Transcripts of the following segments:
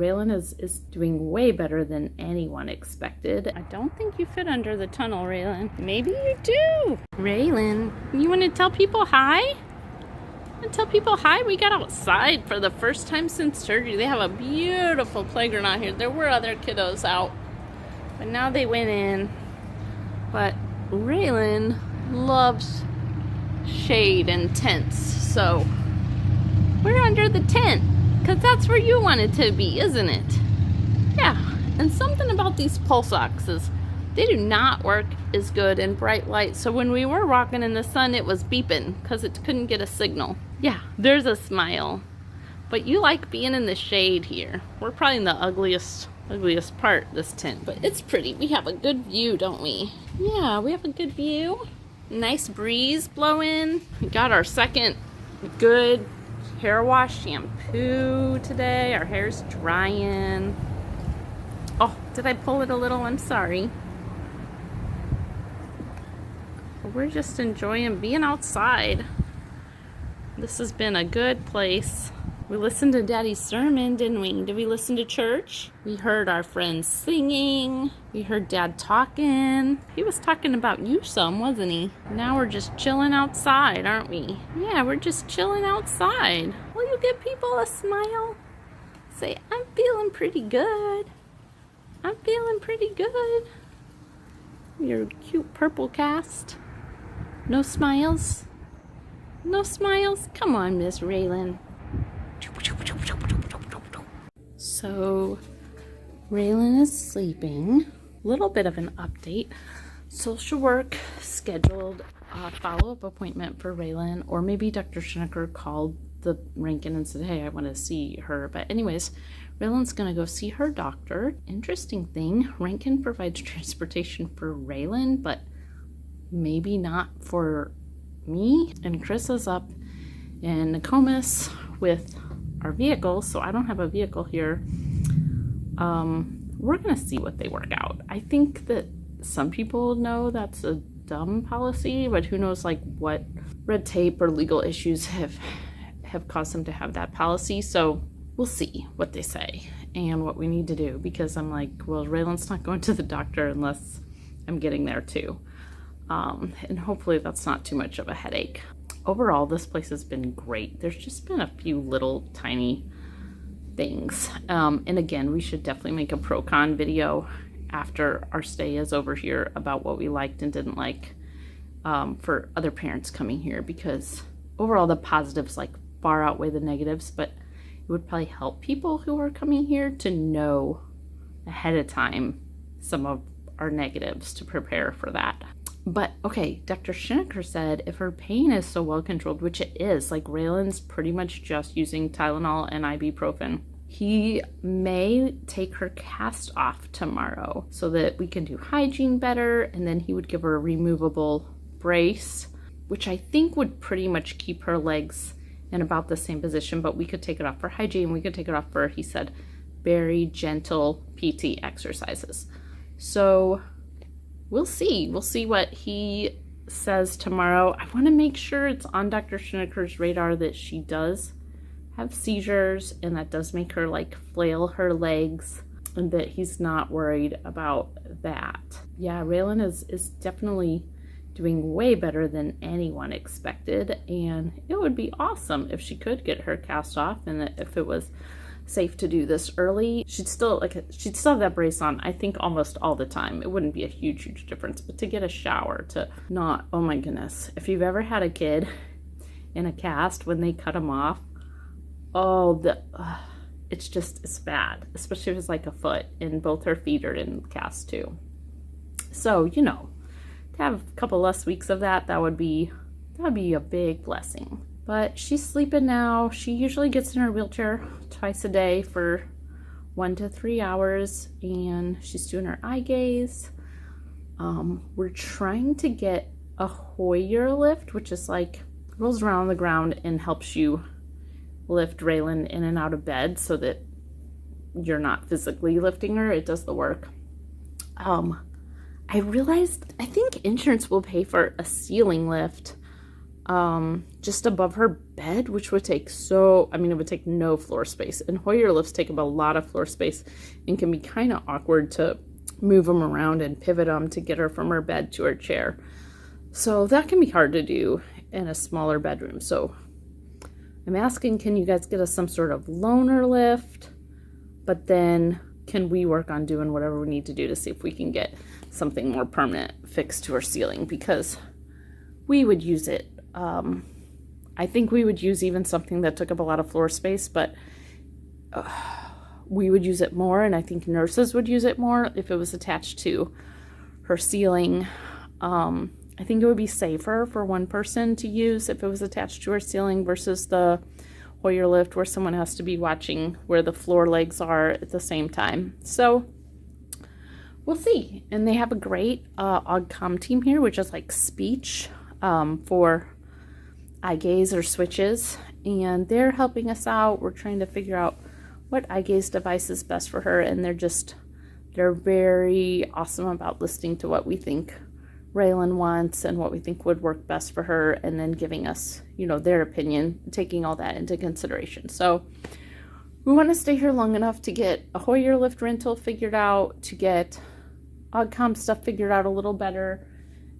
RAELYNN is doing way better than anyone expected. I don't think you fit under the tunnel, RAELYNN. Maybe you do. RAELYNN, you want to tell people hi? Tell people hi. We got outside for the first time since surgery. They have a beautiful playground out here. There were other kiddos out, but now they went in. But RAELYNN loves shade and tents, so we're under the tent because that's where you wanted to be, isn't it? Yeah. And something about these pulse oxes, they do not work as good in bright light. So when we were walking in the sun, it was beeping because it couldn't get a signal. Yeah, there's a smile. But you like being in the shade here. We're probably in the ugliest part, this tent. But it's pretty. We have a good view, don't we? Yeah, we have a good view. Nice breeze blowing. We got our second good hair wash shampoo today. Our hair's drying. Oh, did I pull it a little? I'm sorry. We're just enjoying being outside. This has been a good place. We listened to Daddy's sermon, didn't we? Did we listen to church? We heard our friends singing. We heard Dad talking. He was talking about you some, wasn't he? Now we're just chilling outside, aren't we? Yeah, we're just chilling outside. Will you give people a smile? Say, I'm feeling pretty good. I'm feeling pretty good. Your cute purple cast. No smiles? No smiles? Come on, Miss RAELYNN. So, RAELYNN is sleeping. A little bit of an update. Social work scheduled a follow-up appointment for RAELYNN, or maybe Dr. Schnecker called the Ranken and said, hey, I want to see her. But anyways, RAELYNN's going to go see her doctor. Interesting thing, Ranken provides transportation for RAELYNN, but maybe not for me. And Chris is up in Nokomis with our vehicle, so I don't have a vehicle here. We're gonna see what they work out. I think that some people know that's a dumb policy, but who knows like what red tape or legal issues have caused them to have that policy. So we'll see what they say and what we need to do, because I'm like, well, RAELYNN's not going to the doctor unless I'm getting there too. And hopefully that's not too much of a headache. Overall, this place has been great. There's just been a few little tiny things. And again, we should definitely make a pro-con video after our stay is over here about what we liked and didn't like for other parents coming here, because overall the positives like far outweigh the negatives, but it would probably help people who are coming here to know ahead of time some of our negatives to prepare for that. But okay, Dr. Schnecker said if her pain is so well controlled, which it is, like RAELYNN's pretty much just using Tylenol and ibuprofen, he may take her cast off tomorrow so that we can do hygiene better, and then he would give her a removable brace, which I think would pretty much keep her legs in about the same position, but we could take it off for hygiene. We could take it off for, he said, very gentle PT exercises. So we'll see. We'll see what he says tomorrow. I want to make sure it's on Dr. Schnecker's radar that she does have seizures, and that does make her like flail her legs, and that he's not worried about that. Yeah, RAELYNN is definitely doing way better than anyone expected, and it would be awesome if she could get her cast off, and that if it was safe to do this early, she'd still have that brace on, I think, almost all the time. It wouldn't be a huge difference, but to get a shower, to not, oh my goodness, if you've ever had a kid in a cast when they cut them off, it's bad, especially if it's like a foot, and both her feet are in cast too. So, you know, to have a couple less weeks of that would be a big blessing. But she's sleeping now. She usually gets in her wheelchair twice a day for 1 to 3 hours, and she's doing her eye gaze. We're trying to get a Hoyer lift, which is like rolls around on the ground and helps you lift RAELYNN in and out of bed so that you're not physically lifting her. It does the work. I realized I think insurance will pay for a ceiling lift, just above her bed, which would take it would take no floor space. And Hoyer lifts take up a lot of floor space and can be kind of awkward to move them around and pivot them to get her from her bed to her chair. So that can be hard to do in a smaller bedroom. So I'm asking, can you guys get us some sort of loaner lift? But then can we work on doing whatever we need to do to see if we can get something more permanent fixed to her ceiling, because we would use it. I think we would use even something that took up a lot of floor space, but we would use it more, and I think nurses would use it more if it was attached to her ceiling. I think it would be safer for one person to use if it was attached to her ceiling versus the Hoyer lift where someone has to be watching where the floor legs are at the same time. So we'll see. And they have a great AugCom team here, which is like speech for eye gaze or switches, and they're helping us out. We're trying to figure out what eye gaze device is best for her, and they're very awesome about listening to what we think RAELYNN wants and what we think would work best for her, and then giving us, their opinion, taking all that into consideration. So we want to stay here long enough to get a Hoyer lift rental figured out, to get AugCom stuff figured out a little better,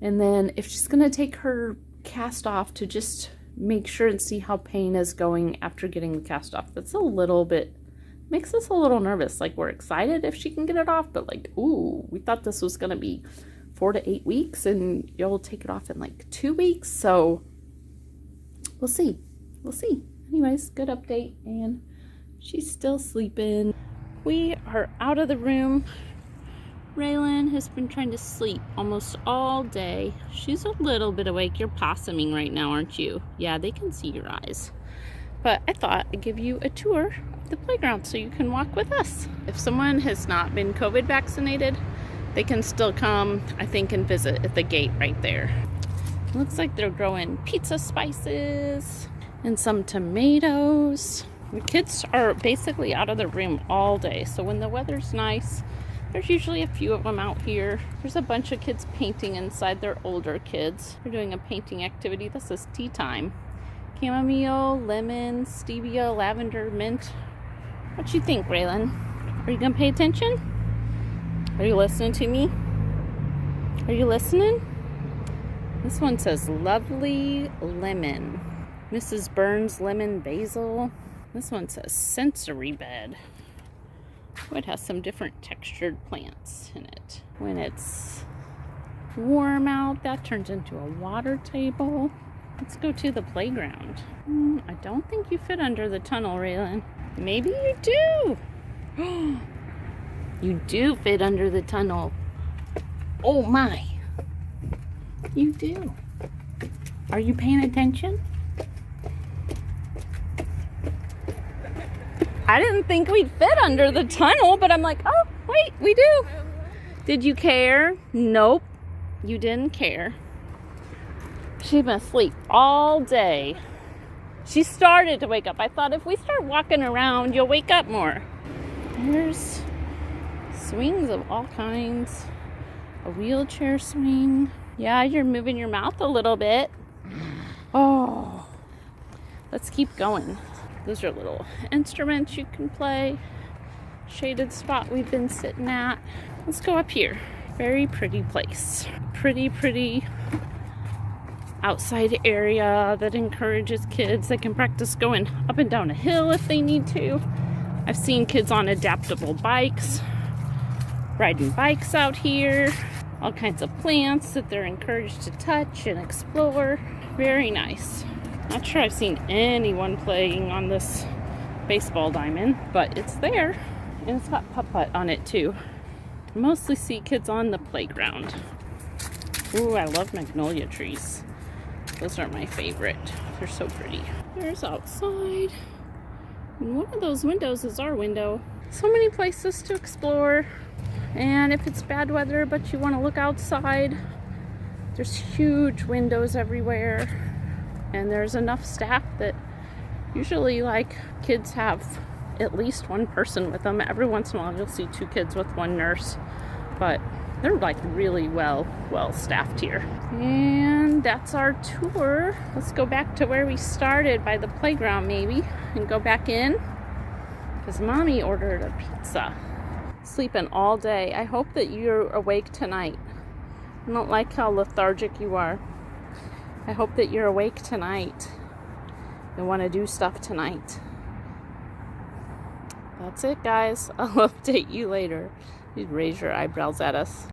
and then if she's going to take her cast off, to just make sure and see how pain is going after getting the cast off. That's makes us a little nervous. Like, we're excited if she can get it off, but like, ooh, we thought this was going to be 4 to 8 weeks and you'll take it off in like 2 weeks. So we'll see. Anyways, good update. And she's still sleeping. We are out of the room. RAELYNN has been trying to sleep almost all day. She's a little bit awake. You're possuming right now, aren't you? Yeah, they can see your eyes. But I thought I'd give you a tour of the playground so you can walk with us. If someone has not been COVID vaccinated, they can still come, I think, and visit at the gate right there. It looks like they're growing pizza spices and some tomatoes. The kids are basically out of the room all day. So when the weather's nice, there's usually a few of them out here. There's a bunch of kids painting inside. They're older kids. They're doing a painting activity. This is tea time. Chamomile, lemon, stevia, lavender, mint. What you think, RAELYNN? Are you gonna pay attention? Are you listening to me? Are you listening? This one says lovely lemon. Mrs. Burns lemon basil. This one says sensory bed. Oh, it has some different textured plants in it. When it's warm out, that turns into a water table. Let's go to the playground. I don't think you fit under the tunnel, RAELYNN. Maybe you do. You do fit under the tunnel. Oh my. You do. Are you paying attention? I didn't think we'd fit under the tunnel, but I'm like, oh, wait, we do. Did you care? Nope, you didn't care. She's been asleep all day. She started to wake up. I thought if we start walking around, you'll wake up more. There's swings of all kinds. A wheelchair swing. Yeah, you're moving your mouth a little bit. Oh, let's keep going. Those are little instruments you can play. Shaded spot we've been sitting at. Let's go up here. Very pretty place. Pretty outside area that encourages kids. They can practice going up and down a hill if they need to. I've seen kids on adaptable bikes, riding bikes out here. All kinds of plants that they're encouraged to touch and explore. Very nice. Not sure I've seen anyone playing on this baseball diamond, but it's there. And it's got putt-putt on it too. I mostly see kids on the playground. Ooh, I love magnolia trees. Those are my favorite. They're so pretty. There's outside. And one of those windows is our window. So many places to explore. And if it's bad weather but you want to look outside, there's huge windows everywhere. And there's enough staff that usually, like, kids have at least one person with them. Every once in a while you'll see 2 kids with 1 nurse. But They're like really well staffed here. And that's our tour. Let's go back to where we started, by the playground maybe, and go back in, because Mommy ordered a pizza. Sleeping all day. I hope that you're awake tonight. I don't like how lethargic you are. I hope that you're awake tonight and want to do stuff tonight. That's it, guys. I'll update you later. You raise your eyebrows at us.